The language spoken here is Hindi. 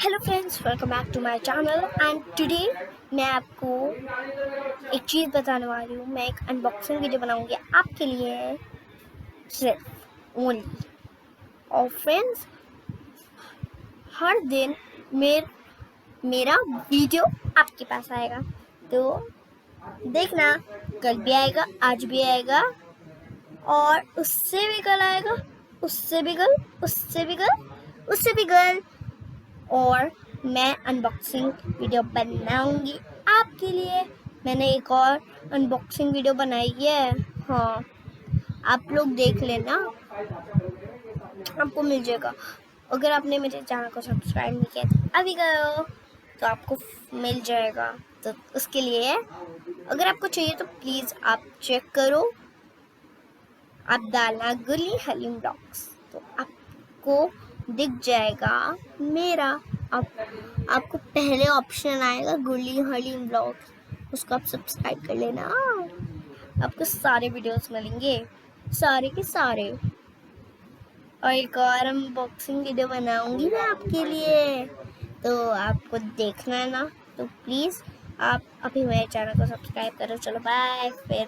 Hello friends, welcome back to my channel and today मैं आपको एक चीज़ बताने वाली हूँ। मैं एक अनबॉक्सिंग वीडियो बनाऊंगी आपके लिए, सिर्फ ओनली। और फ्रेंड्स, हर दिन मेरा वीडियो आपके पास आएगा, तो देखना। कल भी आएगा, आज भी आएगा, और उससे भी कल आएगा, उससे भी कल, उससे भी कल, उससे भी कल। और मैं अनबॉक्सिंग वीडियो बनाऊंगी आपके लिए। मैंने एक और अनबॉक्सिंग वीडियो बनाई है, हाँ, आप लोग देख लेना, आपको मिल जाएगा। अगर आपने मेरे चैनल को सब्सक्राइब नहीं किया तो अभी करो, तो आपको मिल जाएगा। तो उसके लिए अगर आपको चाहिए तो प्लीज़ आप चेक करो, आप डालना गुली हलीम ब्लॉग्स, तो आपको दिख जाएगा मेरा। आप आपको पहले ऑप्शन आएगा गुली हलीम ब्लॉग्स, उसको आप सब्सक्राइब कर लेना। आपको सारे वीडियोस मिलेंगे, सारे के सारे। और एक और अनबॉक्सिंग वीडियो बनाऊंगी मैं आपके लिए, तो आपको देखना है ना, तो प्लीज़ आप अभी मेरे चैनल को सब्सक्राइब करो। चलो बाय फिर।